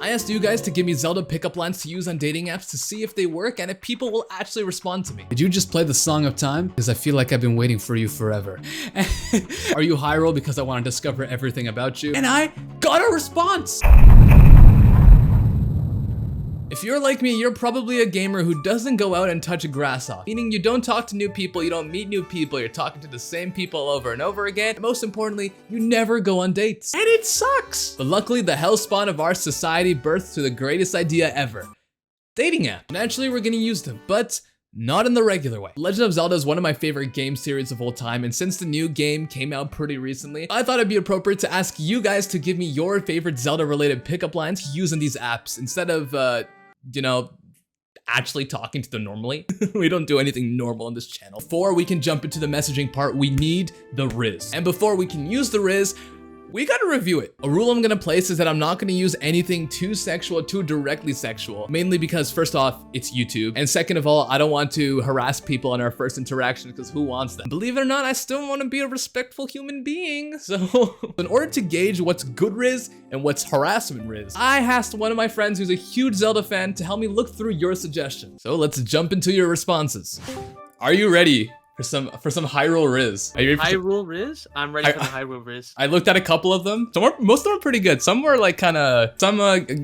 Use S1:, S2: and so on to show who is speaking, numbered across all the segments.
S1: I asked you guys to give me Zelda pickup lines to use on dating apps to see if they work and if people will actually respond to me. Did you just play the Song of Time? Because I feel like I've been waiting for you forever. Are you Hyrule because I want to discover everything about you? And I got a response! If you're like me, you're probably a gamer who doesn't go out and touch grass off, meaning you don't talk to new people, you don't meet new people, you're talking to the same people over and over again, and most importantly, you never go on dates. And it sucks! But luckily, the hellspawn of our society birthed to the greatest idea ever. Dating app. Naturally, we're gonna use them, but not in the regular way. Legend of Zelda is one of my favorite game series of all time, and since the new game came out pretty recently, I thought it'd be appropriate to ask you guys to give me your favorite Zelda-related pickup lines using these apps, instead of, you know, actually talking to them normally. We don't do anything normal on this channel. Before we can jump into the messaging part, we need the Rizz. And before we can use the Rizz, we gotta review it. A rule I'm gonna place is that I'm not gonna use anything too sexual, too directly sexual, mainly because first off, it's YouTube. And second of all, I don't want to harass people on our first interaction because who wants that? Believe it or not, I still wanna be a respectful human being. So in order to gauge what's good Rizz and what's harassment Rizz, I asked one of my friends who's a huge Zelda fan to help me look through your suggestions. So let's jump into your responses. Are you ready for some Hyrule Rizz? Are you ready for
S2: Hyrule Rizz? I'm ready for the Hyrule Rizz.
S1: I looked at a couple of them. Most of them are pretty good. Some were like some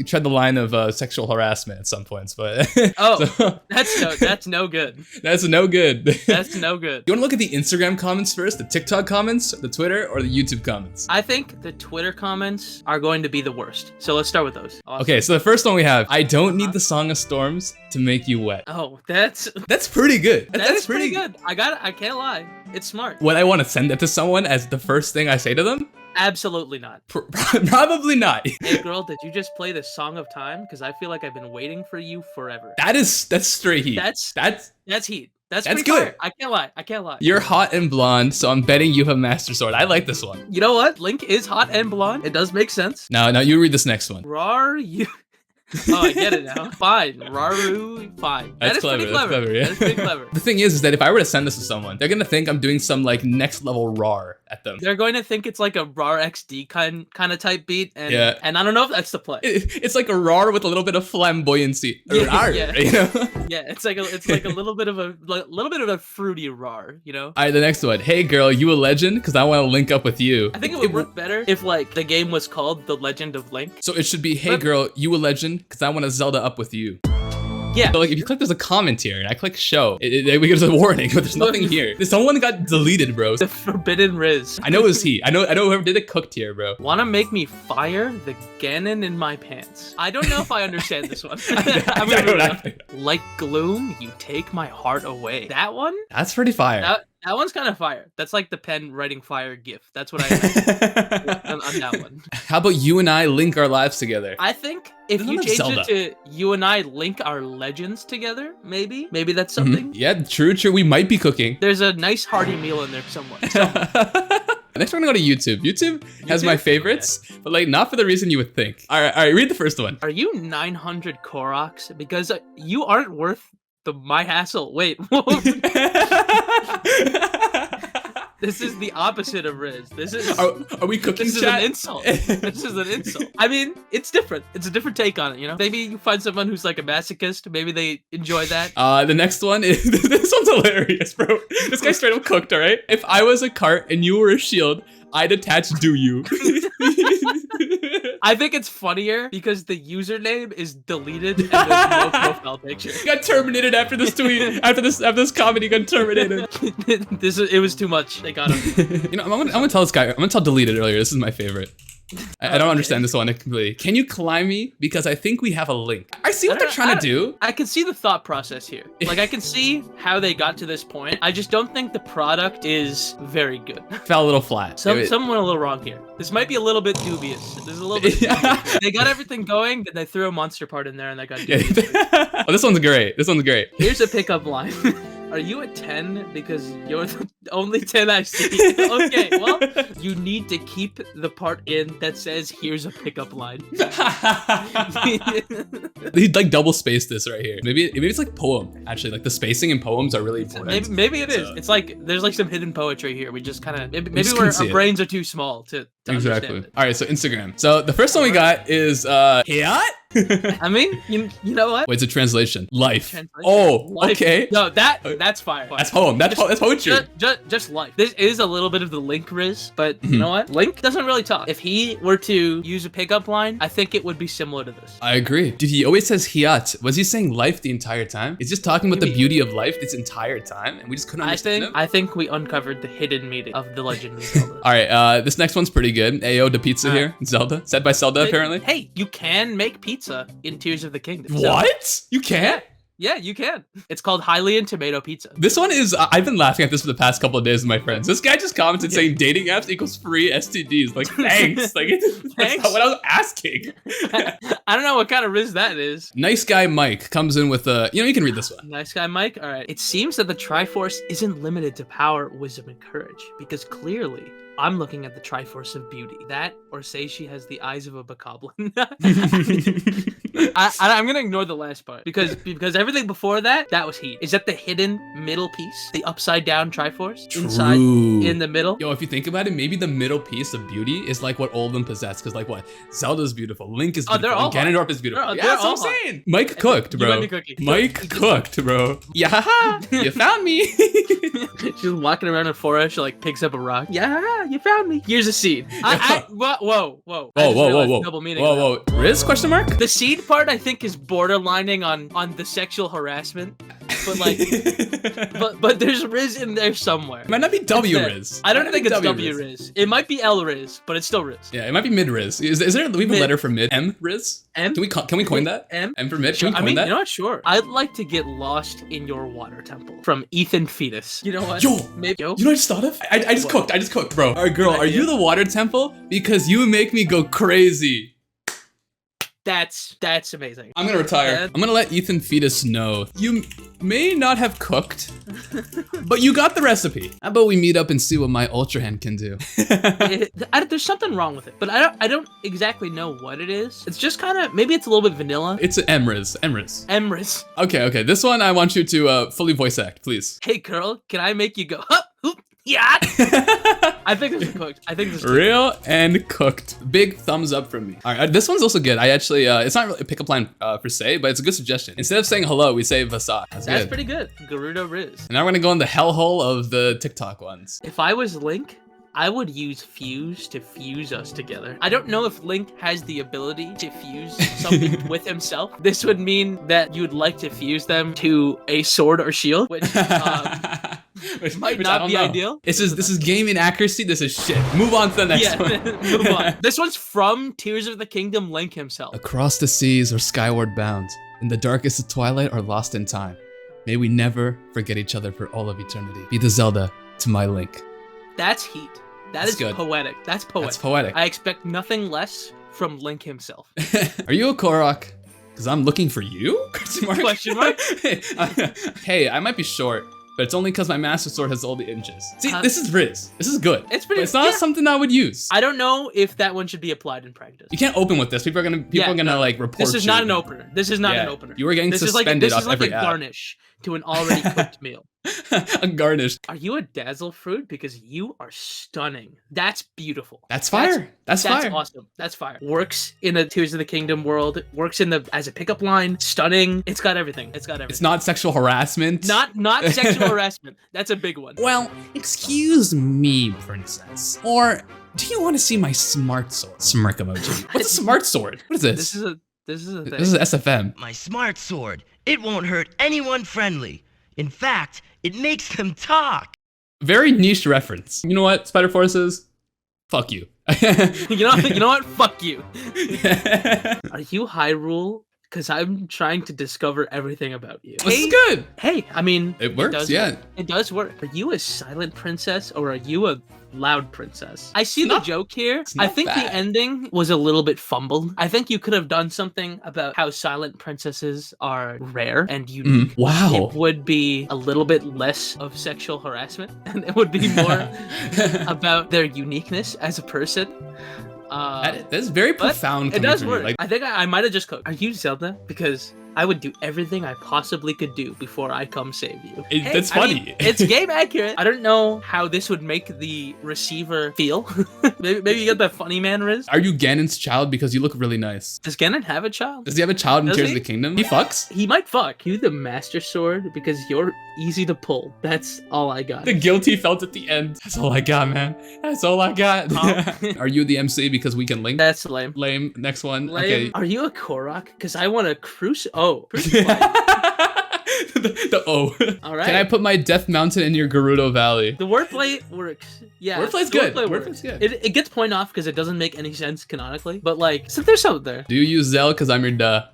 S1: tread the line of sexual harassment at some points, but
S2: oh, so, that's no good.
S1: That's no good.
S2: That's no good.
S1: You want to look at the Instagram comments first, the TikTok comments, the Twitter, or the YouTube comments?
S2: I think the Twitter comments are going to be the worst. So let's start with those. Awesome.
S1: Okay, so the first one we have: I don't need the Song of Storms to make you wet.
S2: Oh, that's
S1: pretty good.
S2: That's pretty good. I can't lie. It's smart.
S1: Would I want to send that to someone as the first thing I say to them?
S2: Absolutely not.
S1: Probably not.
S2: Hey girl, did you just play the Song of Time? Because I feel like I've been waiting for you forever.
S1: That's straight heat.
S2: That's heat. That's pretty
S1: good.
S2: Fire. I can't lie.
S1: You're hot and blonde, so I'm betting you have Master Sword. I like this one.
S2: You know what? Link is hot and blonde. It does make sense.
S1: Now you read this next one.
S2: Rar you. Oh, I get it now. Fine. Raru, fine.
S1: That's clever. That's clever, yeah.
S2: That is pretty clever.
S1: The thing is that if I were to send this to someone, they're gonna think I'm doing some like next level RAR at them.
S2: They're going to think it's like a RAR XD kind of type beat, and
S1: yeah.
S2: And I don't know if that's the play.
S1: It's like a RAR with a little bit of flamboyancy.
S2: Yeah,
S1: you know?
S2: Yeah, it's like a little bit of a fruity RAR, you know?
S1: Alright, the next one. Hey girl, you a legend? Because I want to link up with you.
S2: I think it would work better if like the game was called The Legend of Link.
S1: So it should be, hey girl, you a legend? Because I want to Zelda up with you.
S2: Yeah.
S1: So like if you click there's a comment here and I click show, we get a warning, but there's nothing here. Someone got deleted, bro.
S2: The forbidden Rizz.
S1: I know it was he. I know whoever did it cooked here, bro.
S2: Wanna make me fire the Ganon in my pants? I don't know if I understand this one. Like gloom, you take my heart away. That one?
S1: That's pretty fire.
S2: That one's kind of fire. That's like the pen writing fire gif. That's what I meant on that one.
S1: How about you and I link our lives together?
S2: I think if you change it to you and I link our legends together, maybe that's something.
S1: Yeah, true. We might be cooking.
S2: There's a nice hearty meal in there somewhere.
S1: Next we're gonna go to YouTube. YouTube has my favorites, but like not for the reason you would think. All right, read the first one.
S2: Are you 900 Koroks? Because you aren't worth my hassle. Wait. This is the opposite of Rizz. This is.
S1: Are we cooking?
S2: This is an insult. This is an insult. I mean, it's different. It's a different take on it. You know, maybe you find someone who's like a masochist. Maybe they enjoy that.
S1: The next one is this one's hilarious, bro. This guy straight up cooked. All right. If I was a cart and you were a shield, I'd attach do you.
S2: I think it's funnier because the username is deleted and there's no profile picture.
S1: He got terminated after this tweet. after this comment, he got terminated.
S2: It was too much. They got him.
S1: You know, I'm gonna tell this guy. I'm gonna tell deleted earlier. This is my favorite. I don't understand this one completely. Can you climb me? Because I think we have a link. I see what they're trying to do.
S2: I can see the thought process here. Like, I can see how they got to this point. I just don't think the product is very good.
S1: Fell a little flat.
S2: Something went a little wrong here. This might be a little bit dubious. There's a little bit dubious. They got everything going, then they threw a monster part in there and they got dubious.
S1: Oh, this one's great. This one's great.
S2: Here's a pickup line. Are you a 10? Because you're the only 10 I see. Okay, well, you need to keep the part in that says, here's a pickup line.
S1: He'd like double space this right here. Maybe it's like poem, actually. Like the spacing in poems are really important.
S2: Maybe it is. It's like, there's like some hidden poetry here. We just kind of, maybe our brains are too small to
S1: exactly.
S2: understand it.
S1: All right, so Instagram. So the first one we got is, Hiat?
S2: I mean, you know what?
S1: Wait, it's a translation. Life.
S2: Translation.
S1: Oh,
S2: Life.
S1: okay.
S2: No, that's fire.
S1: That's poem. That's poetry.
S2: Just life. This is a little bit of the Link Rizz, but you know what? Link doesn't really talk. If he were to use a pickup line, I think it would be similar to this.
S1: I agree. Dude, he always says hiat. Was he saying life the entire time? He's just talking about the beauty of life this entire time, and we just couldn't understand him?
S2: I think we uncovered the hidden meaning of the Legend of Zelda.
S1: All right, this next one's pretty good. Ayo, the pizza here. Zelda. Said by Zelda, apparently.
S2: Hey, you can make pizza in Tears of the Kingdom.
S1: What? You can't?
S2: Yeah, you can. It's called Hylian tomato pizza.
S1: This one is, I've been laughing at this for the past couple of days with my friends. This guy just commented saying dating apps equals free STDs. Like, thanks. Like, that's not what I was asking.
S2: I don't know what kind of Rizz that is.
S1: Nice guy Mike comes in with a, you can read this one.
S2: Nice guy Mike? All right. It seems that the Triforce isn't limited to power, wisdom, and courage, because clearly I'm looking at the Triforce of beauty. That, or say she has the eyes of a bokoblin. I'm gonna ignore the last part because everything before that was heat. Is that the hidden middle piece, the upside down Triforce?
S1: True.
S2: Inside in the middle?
S1: Yo, if you think about it, maybe the middle piece of beauty is like what all of them possess. Because like what? Zelda's beautiful, Link is beautiful, and Ganondorf is beautiful. Yeah, that's what I'm saying. Mike cooked, bro. Mike cooked, bro. Yeah, you found me.
S2: She's walking around in a forest. She like picks up a rock. Yeah, you found me. Here's a seed. Whoa. Double meaning.
S1: Whoa. Rizz? Question mark?
S2: The seed part I think is borderlining on the sexual harassment, but like, but there's Rizz in there somewhere.
S1: It might not be W Rizz.
S2: I don't think it's W Rizz. It might be L Rizz, but it's still Rizz.
S1: Yeah, it might be mid Rizz. Is there? Do we have a letter for mid? M Rizz?
S2: M?
S1: Can we coin that?
S2: M
S1: for mid? Can we coin that?
S2: You know what? Sure. I'd like to get lost in your water temple from Ethan Fetus. You know what?
S1: Yo,
S2: maybe.
S1: You know what I just thought of? I just cooked, bro. All right, girl, are you the water temple? Because you make me go crazy.
S2: That's amazing.
S1: I'm gonna retire. I'm gonna let Ethan Fetus know you may not have cooked, but you got the recipe. How about we meet up and see what my Ultra Hand can do?
S2: There's something wrong with it, but I don't exactly know what it is. It's just kind of, maybe it's a little bit vanilla.
S1: It's an M-Rizz.
S2: M-Rizz.
S1: Okay. This one I want you to fully voice act, please.
S2: Hey girl, can I make you go up? Yeah. I think this is cooked.
S1: Real and cooked. Big thumbs up from me. All right, this one's also good. I actually, it's not really a pickup line per se, but it's a good suggestion. Instead of saying hello, we say Vasa. That's
S2: pretty good. Gerudo Rizz.
S1: And now we're gonna go in the hellhole of the TikTok ones.
S2: If I was Link, I would use fuse to fuse us together. I don't know if Link has the ability to fuse something with himself. This would mean that you'd like to fuse them to a sword or shield, which might not be ideal.
S1: This is game inaccuracy. This is shit. Move on to the next one.
S2: Move on. This one's from Tears of the Kingdom, Link himself.
S1: Across the seas or skyward bound, in the darkest of twilight or lost in time, may we never forget each other for all of eternity. Be the Zelda to my Link.
S2: That's heat. That's good. Poetic. That's poetic. I expect nothing less from Link himself.
S1: Are you a Korok? Because I'm looking for you?
S2: Question mark?
S1: Hey, I might be short, but it's only because my Master Sword has all the inches. See, this is Rizz. This is good.
S2: It's pretty.
S1: But it's not something I would use.
S2: I don't know if that one should be applied in practice.
S1: You can't open with this. People are gonna like report you.
S2: This is not an opener. This is not an opener.
S1: You were getting suspended off every app.
S2: This is like a garnish to an already cooked meal.
S1: A garnish.
S2: Are you a dazzle fruit? Because you are stunning. That's beautiful.
S1: That's fire. That's fire.
S2: That's awesome. That's fire. Works in the Tears of the Kingdom world. Works as a pickup line. Stunning. It's got everything. It's not
S1: sexual harassment.
S2: Not sexual harassment. That's a big one.
S1: Well, excuse me, princess. Or do you want to see my smart sword? Smirk emoji. What's a smart sword? What is this?
S2: This is a thing.
S1: This is SFM.
S3: My smart sword. It won't hurt anyone friendly. In fact, it makes them talk.
S1: Very niche reference. You know what, Spider Forces? Fuck you.
S2: you know what? Fuck you. Are you Hyrule? Because I'm trying to discover everything about you.
S1: This is good.
S2: Hey, I mean,
S1: it works.
S2: It does work. Are you a silent princess or are you a loud princess? I see the joke here. I think the ending was a little bit fumbled. I think you could have done something about how silent princesses are rare and unique.
S1: Wow.
S2: It would be a little bit less of sexual harassment and it would be more about their uniqueness as a person.
S1: That is very profound.
S2: It does work. I think I might have just cooked. Are you Zelda? Because I would do everything I possibly could do before I come save you.
S1: That's funny.
S2: I mean, it's game accurate. I don't know how this would make the receiver feel. maybe you get that funny man, Rizz.
S1: Are you Ganon's child? Because you look really nice.
S2: Does Ganon have a child?
S1: Does he have a child in
S2: Does
S1: Tears
S2: he?
S1: of the Kingdom? He fucks?
S2: He might fuck. You the Master Sword because you're easy to pull. That's all I got.
S1: The guilt he felt at the end. That's all I got, man. That's all I got.
S2: Oh.
S1: Are you the MC because we can link?
S2: That's lame.
S1: Lame. Next one.
S2: Lame.
S1: Okay.
S2: Are you a Korok? Because I want to crucify.
S1: the O.
S2: All right.
S1: Can I put my Death Mountain in your Gerudo Valley?
S2: The wordplay works. Yeah.
S1: Wordplay's
S2: the
S1: good.
S2: wordplay
S1: Wordplay's
S2: works.
S1: good.
S2: It gets point off because it doesn't make any sense canonically. But like, so there's something there.
S1: Do you use Zell because I'm your duh?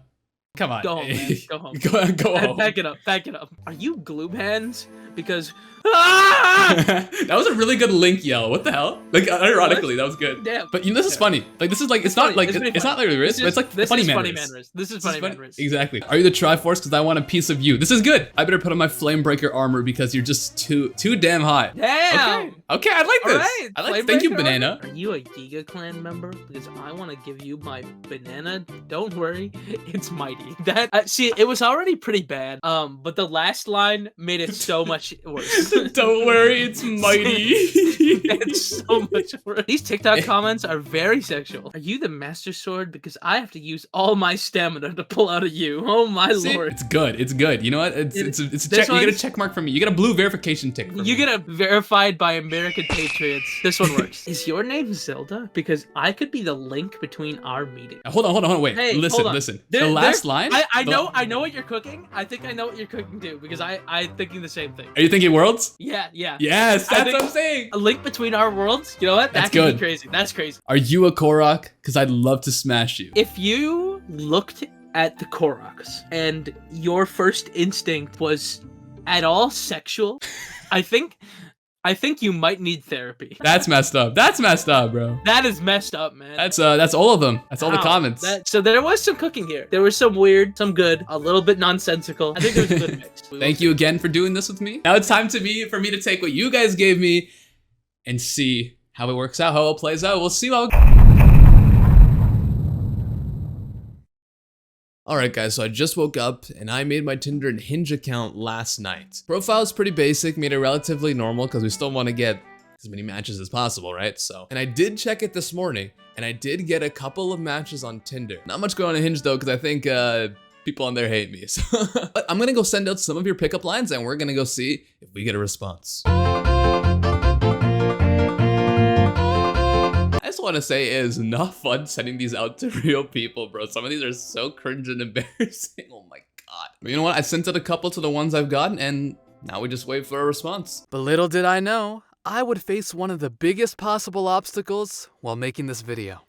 S1: Come on.
S2: Go home, man. Go home.
S1: go home.
S2: Back it up. Back it up. Are you glue hands? Because
S1: That was a really good Link yell. What the hell? Like, ironically, that was good.
S2: Damn.
S1: But you know, this is funny. Like, this is like, it's not
S2: funny.
S1: like,
S2: It's pretty
S1: it's not like
S2: funny.
S1: Rizz, but it's like
S2: This
S1: funny
S2: is
S1: man
S2: funny
S1: Rizz.
S2: man Rizz. This is funny man Rizz.
S1: Exactly. Are you the Triforce? Because I want a piece of you. This is good. I better put on my Flamebreaker armor because you're just too damn hot.
S2: Damn.
S1: Okay, I like this.
S2: Alright,
S1: I like. Thank you,
S2: Flamebreaker
S1: Banana.
S2: Are you a Giga Clan member? Because I want to give you my banana. Don't worry, it's mighty. That see, it was already pretty bad. But the last line made it so much worse.
S1: Don't worry, it's mighty.
S2: It's so much worse. These TikTok comments are very sexual. Are you the Master Sword? Because I have to use all my stamina to pull out of you. Oh my
S1: See,
S2: lord.
S1: it's good. It's good. You know what? It's a
S2: This
S1: check. You get a
S2: one's-
S1: check mark from me. You get a blue verification tick. From
S2: You
S1: me.
S2: get a verified by American Patriots. This one works. Is your name Zelda? Because I could be the link between our meeting.
S1: Hold on. Wait.
S2: Hey,
S1: listen.
S2: hold on.
S1: The last line.
S2: I know what you're cooking. I think I know what you're cooking too because I'm thinking the same thing.
S1: Are you thinking worlds?
S2: Yeah.
S1: Yes,
S2: I
S1: that's
S2: think-
S1: what I'm saying.
S2: A link between our worlds. You know what?
S1: That's
S2: That could
S1: good.
S2: be crazy. That's crazy.
S1: Are you a Korok? Because I'd love to smash you.
S2: If you looked at the Koroks and your first instinct was at all sexual, I think you might need therapy.
S1: That's messed up. That's messed up, bro.
S2: That is messed up, man.
S1: That's all of them. That's all the
S2: Wow.
S1: comments.
S2: So there was some cooking here. There was some weird, some good, a little bit nonsensical. I think there was a good mix.
S1: Thank you again for doing this with me. Now it's time for me to take what you guys gave me and see how it works out, how it plays out. We'll see how. Alright guys, so I just woke up and I made my Tinder and Hinge account last night. Profile is pretty basic, made it relatively normal because we still want to get as many matches as possible, right? And I did check it this morning and I did get a couple of matches on Tinder. Not much going on Hinge though because I think people on there hate me. So but I'm gonna go send out some of your pickup lines and we're gonna go see if we get a response. I just want to say it is not fun sending these out to real people, bro. Some of these are so cringe and embarrassing. Oh my god. But you know what? I sent out a couple to the ones I've gotten and now we just wait for a response.
S4: But little did I know, I would face one of the biggest possible obstacles while making this video.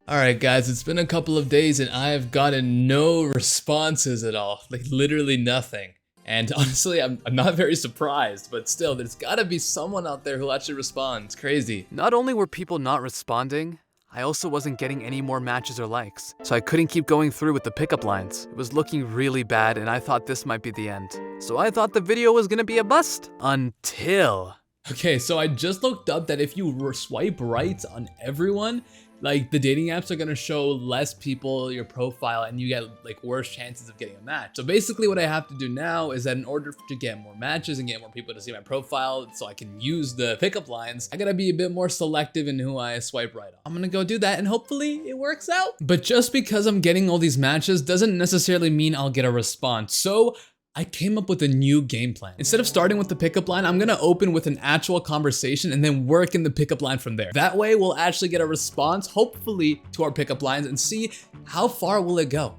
S1: Alright guys, it's been a couple of days and I have gotten no responses at all. Like literally nothing. And honestly, I'm not very surprised, but still, there's gotta be someone out there who'll actually respond. It's crazy.
S4: Not only were people not responding, I also wasn't getting any more matches or likes, so I couldn't keep going through with the pickup lines. It was looking really bad and I thought this might be the end. So I thought the video was gonna be a bust, until...
S1: Okay, so I just looked up that if you swipe right on everyone, like the dating apps are gonna show less people your profile and you get like worse chances of getting a match. So basically what I have to do now is that in order to get more matches and get more people to see my profile so I can use the pickup lines, I gotta be a bit more selective in who I swipe right on. I'm gonna go do that and hopefully it works out. But just because I'm getting all these matches doesn't necessarily mean I'll get a response. So I came up with a new game plan. Instead of starting with the pickup line, I'm gonna open with an actual conversation and then work in the pickup line from there. That way we'll actually get a response, hopefully, to our pickup lines and see how far will it go.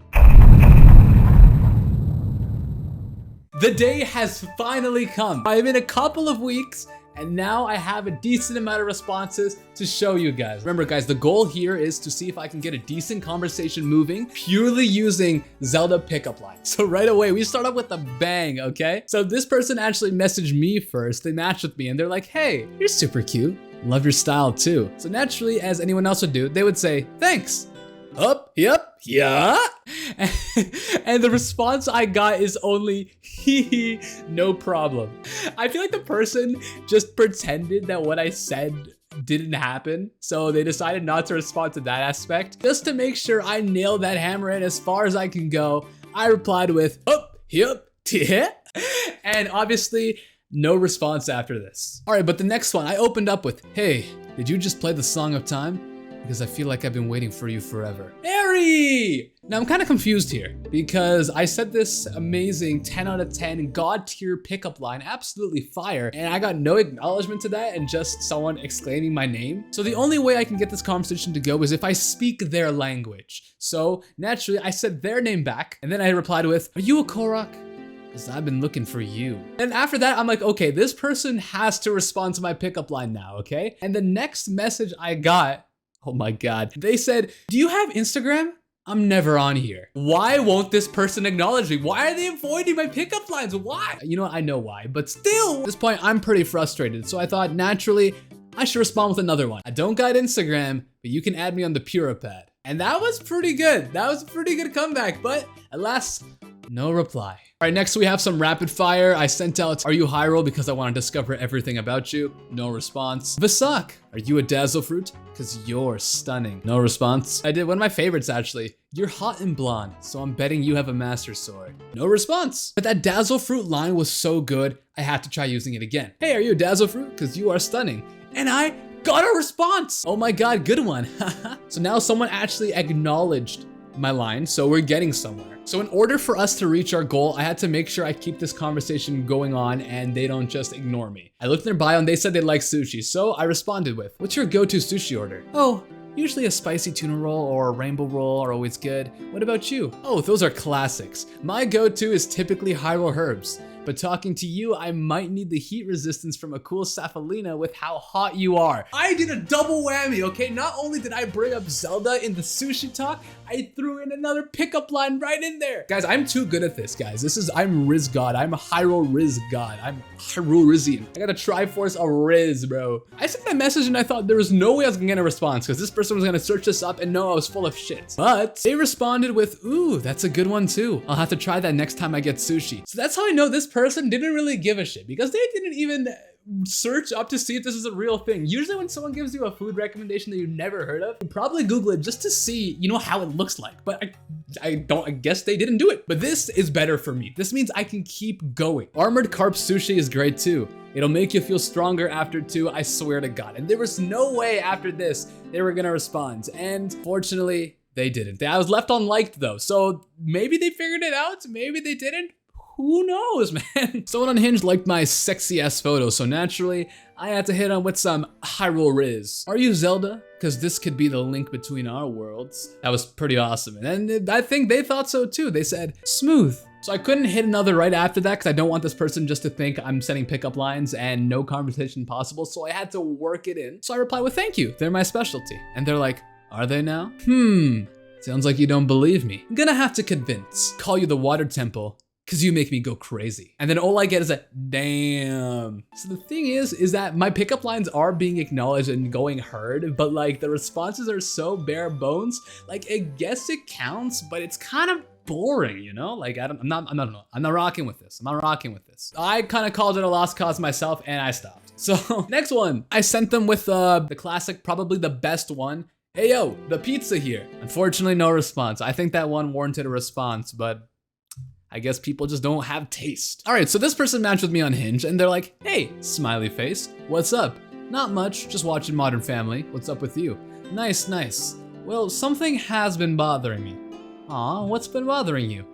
S1: The day has finally come. I've been a couple of weeks and now I have a decent amount of responses to show you guys. Remember guys, the goal here is to see if I can get a decent conversation moving purely using Zelda pickup lines. So right away, we start off with a bang, okay? So this person actually messaged me first. They matched with me and they're like, hey, you're super cute. Love your style too. So naturally, as anyone else would do, they would say, thanks. Yep, yeah. And the response I got is only, hee, no problem. I feel like the person just pretended that what I said didn't happen. So they decided not to respond to that aspect. Just to make sure I nail that hammer in as far as I can go, I replied with, oh, yep, yeah. And obviously, no response after this. All right, but the next one I opened up with, hey, did you just play the Song of Time? Because I feel like I've been waiting for you forever. Harry! Now I'm kind of confused here because I said this amazing 10 out of 10 God tier pickup line, absolutely fire, and I got no acknowledgement to that and just someone exclaiming my name. So the only way I can get this conversation to go is if I speak their language. So naturally I said their name back and then I replied with, are you a Korok? Because I've been looking for you. And after that, I'm like, okay, this person has to respond to my pickup line now, okay? And the next message I got, oh my God. They said, do you have Instagram? I'm never on here. Why won't this person acknowledge me? Why are they avoiding my pickup lines? Why? You know what? I know why, but still, at this point, I'm pretty frustrated. So I thought naturally, I should respond with another one. I don't got Instagram, but you can add me on the Puripad. And that was pretty good. That was a pretty good comeback, but alas, no reply. All right, next we have some rapid fire. I sent out, are you Hyrule? Because I want to discover everything about you. No response. Vasak, are you a Dazzle Fruit? Because you're stunning. No response. I did one of my favorites actually. You're hot and blonde, so I'm betting you have a Master Sword. No response. But that Dazzle Fruit line was so good, I had to try using it again. Hey, are you a Dazzle Fruit? Because you are stunning. And I got a response. Oh my God, good one. So now someone actually acknowledged my line, so we're getting somewhere. So in order for us to reach our goal, I had to make sure I keep this conversation going on and they don't just ignore me. I looked in their bio and they said they like sushi, so I responded with, what's your go-to sushi order? Oh, usually a spicy tuna roll or a rainbow roll are always good. What about you? Oh, those are classics. My go-to is typically Hyrule herbs. But talking to you, I might need the heat resistance from a cool Safalina with how hot you are. I did a double whammy, okay? Not only did I bring up Zelda in the sushi talk, I threw in another pickup line right in there. Guys, I'm too good at this, guys. I'm Rizz God. I'm a Hyrule Rizz God. I'm Hyrule Rizzian. I got a Triforce of Rizz, bro. I sent that message and I thought there was no way I was gonna get a response because this person was gonna search this up and know I was full of shit. But they responded with, ooh, that's a good one too. I'll have to try that next time I get sushi. So that's how I know this person didn't really give a shit because they didn't even search up to see if this is a real thing. Usually when someone gives you a food recommendation that you've never heard of, you probably Google it just to see, you know, how it looks like. But I guess they didn't do it. But this is better for me. This means I can keep going. Armored carp sushi is great too. It'll make you feel stronger after 2, I swear to God. And there was no way after this they were gonna respond. And fortunately, they didn't. I was left unliked though. So maybe they figured it out, maybe they didn't. Who knows, man? Someone on Hinge liked my sexy ass photo, so naturally, I had to hit on with some Hyrule Rizz. Are you Zelda? Because this could be the link between our worlds. That was pretty awesome. And I think they thought so too. They said, smooth. So I couldn't hit another right after that because I don't want this person just to think I'm sending pickup lines and no conversation possible. So I had to work it in. So I replied with thank you. They're my specialty. And they're like, are they now? Sounds like you don't believe me. I'm gonna have to convince. Call you the water temple. Cause you make me go crazy. And then all I get is a damn. So the thing is that my pickup lines are being acknowledged and going heard, but like the responses are so bare bones. Like I guess it counts, but it's kind of boring, you know? Like I'm not rocking with this. I'm not rocking with this. I kind of called it a lost cause myself and I stopped. So next one, I sent them with the classic, probably the best one. Hey yo, the pizza here. Unfortunately, no response. I think that one warranted a response, but I guess people just don't have taste. All right, so this person matched with me on Hinge and they're like, hey, smiley face, what's up? Not much, just watching Modern Family. What's up with you? Nice, nice. Well, something has been bothering me. Aw, what's been bothering you?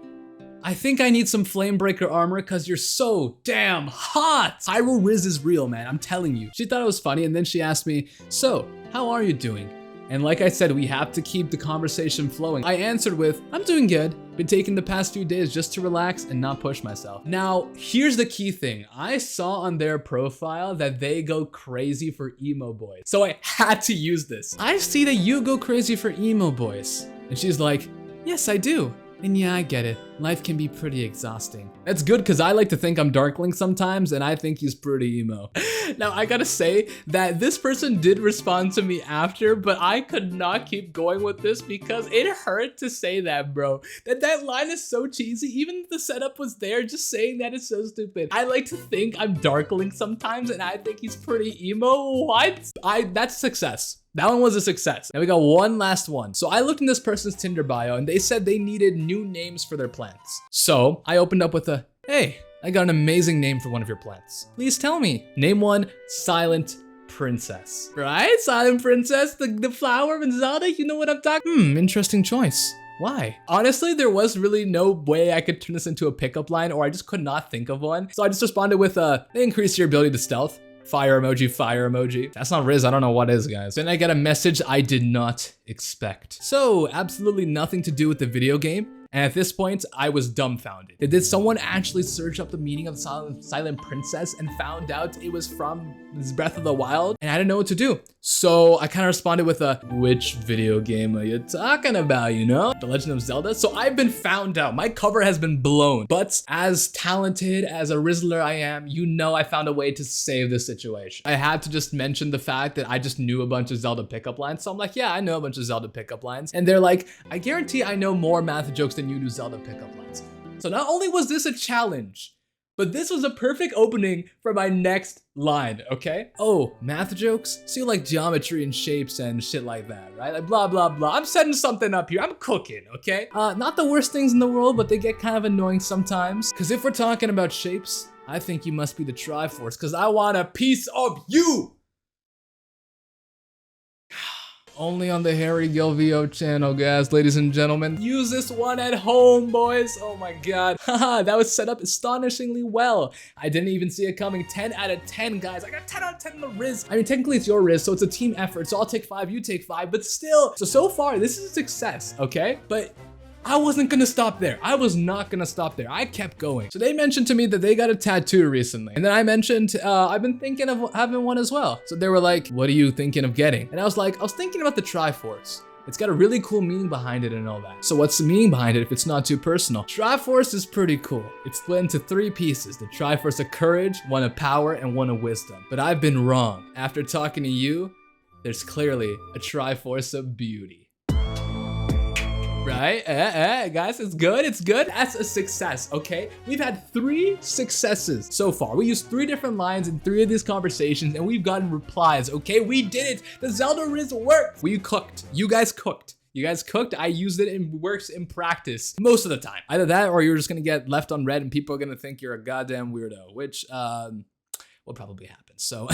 S1: I think I need some Flamebreaker armor cause you're so damn hot. Hyrule Rizz is real, man, I'm telling you. She thought it was funny and then she asked me, so, how are you doing? And like I said, we have to keep the conversation flowing. I answered with, I'm doing good. Been taking the past few days just to relax and not push myself. Now, here's the key thing. I saw on their profile that they go crazy for emo boys. So I had to use this. I see that you go crazy for emo boys. And she's like, yes, I do. And yeah, I get it. life can be pretty exhausting. That's good because I like to think I'm Darkling sometimes, and I think he's pretty emo. Now, I gotta say that this person did respond to me after, but I could not keep going with this because it hurt to say that, bro. That line is so cheesy. Even if the setup was there, just saying that is so stupid. I like to think I'm Darkling sometimes, and I think he's pretty emo. What? That's success. That one was a success. And we got one last one. So I looked in this person's Tinder bio and they said they needed new names for their plants. So I opened up with a, hey, I got an amazing name for one of your plants. Please tell me. Name one, Silent Princess. Right? Silent Princess, the flower in Zelda, you know what I'm talking? Interesting choice. Why? Honestly, there was really no way I could turn this into a pickup line, or I just could not think of one. So I just responded with they increase your ability to stealth. Fire emoji, fire emoji. That's not Rizz, I don't know what is, guys. Then I get a message I did not expect. So, absolutely nothing to do with the video game. And at this point, I was dumbfounded. Did someone actually search up the meaning of Silent Princess and found out it was from Breath of the Wild? And I didn't know what to do. So I kind of responded with a, which video game are you talking about, you know? The Legend of Zelda? So I've been found out. My cover has been blown. But as talented as a Rizzler I am, you know I found a way to save this situation. I had to just mention the fact that I just knew a bunch of Zelda pickup lines. So I'm like, yeah, I know a bunch of Zelda pickup lines. And they're like, I guarantee I know more math jokes than you do Zelda pickup lines. So not only was this a challenge, but this was a perfect opening for my next line, okay? Oh, math jokes? So you like geometry and shapes and shit like that, right? Like blah, blah, blah. I'm setting something up here. I'm cooking, okay? Not the worst things in the world, but they get kind of annoying sometimes. Because if we're talking about shapes, I think you must be the Triforce, because I want a piece of you! Only on the Harry Gilvio channel, guys, ladies and gentlemen. Use this one at home, boys. Oh my god. Haha, that was set up astonishingly well. I didn't even see it coming. 10 out of 10, guys. I got 10 out of 10 in the Rizz. I mean, technically it's your Rizz, so it's a team effort. So I'll take 5, you take 5, but still. So far, this is a success, okay? But I wasn't gonna stop there. I was not gonna stop there. I kept going. So they mentioned to me that they got a tattoo recently. And then I mentioned, I've been thinking of having one as well. So they were like, what are you thinking of getting? And I was like, I was thinking about the Triforce. It's got a really cool meaning behind it and all that. So what's the meaning behind it if it's not too personal? Triforce is pretty cool. It's split into 3 pieces. The Triforce of Courage, one of Power, and one of Wisdom. But I've been wrong. After talking to you, there's clearly a Triforce of Beauty. Right? Guys, it's good, it's good. That's a success, okay? We've had 3 successes so far. We used 3 different lines in 3 of these conversations and we've gotten replies, okay? We did it. The Zelda Rizz worked. We cooked. You guys cooked. You guys cooked. I used it and it works in practice most of the time. Either that or you're just gonna get left on red and people are gonna think you're a goddamn weirdo, which will probably happen. So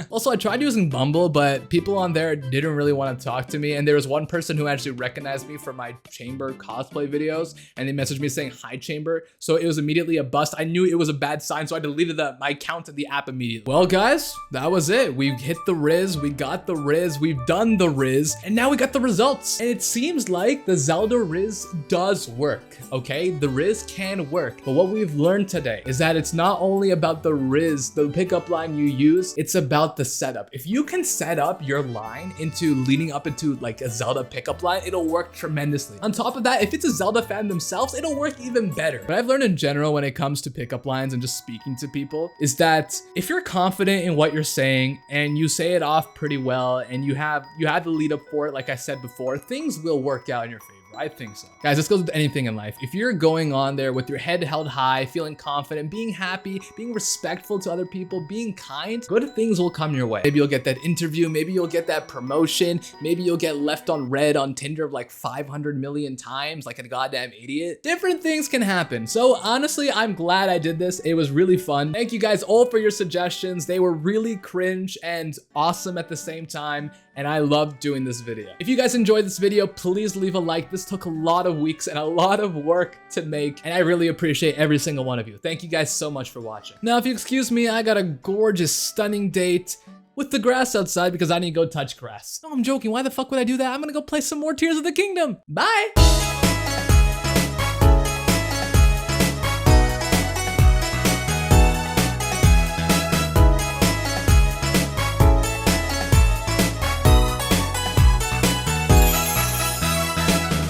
S1: also I tried using Bumble, but people on there didn't really want to talk to me. And there was one person who actually recognized me from my Chamber cosplay videos and they messaged me saying hi Chamber. So it was immediately a bust. I knew it was a bad sign, so I deleted my account and the app immediately. Well guys, that was it. We hit the Rizz, we got the Rizz, we've done the Rizz, and now we got the results. And it seems like the Zelda Rizz does work, okay? The Rizz can work. But what we've learned today is that it's not only about the Rizz, the pickup line you use, it's about the setup. If you can set up your line into leading up into like a Zelda pickup line, it'll work tremendously. On top of that, if it's a Zelda fan themselves, it'll work even better. What I've learned in general when it comes to pickup lines and just speaking to people is that if you're confident in what you're saying and you say it off pretty well and you have the lead up for it, like I said before, things will work out in your favor. I think so. Guys, this goes with anything in life. If you're going on there with your head held high, feeling confident, being happy, being respectful to other people, being kind, good things will come your way. Maybe you'll get that interview, maybe you'll get that promotion, maybe you'll get left on red on Tinder like 500 million times like a goddamn idiot. Different things can happen. So honestly, I'm glad I did this. It was really fun. Thank you guys all for your suggestions. They were really cringe and awesome at the same time. And I loved doing this video. If you guys enjoyed this video, please leave a like. This took a lot of weeks and a lot of work to make, and I really appreciate every single one of you. Thank you guys so much for watching. Now, if you excuse me, I got a gorgeous, stunning date with the grass outside because I need to go touch grass. No, I'm joking. Why the fuck would I do that? I'm gonna go play some more Tears of the Kingdom. Bye!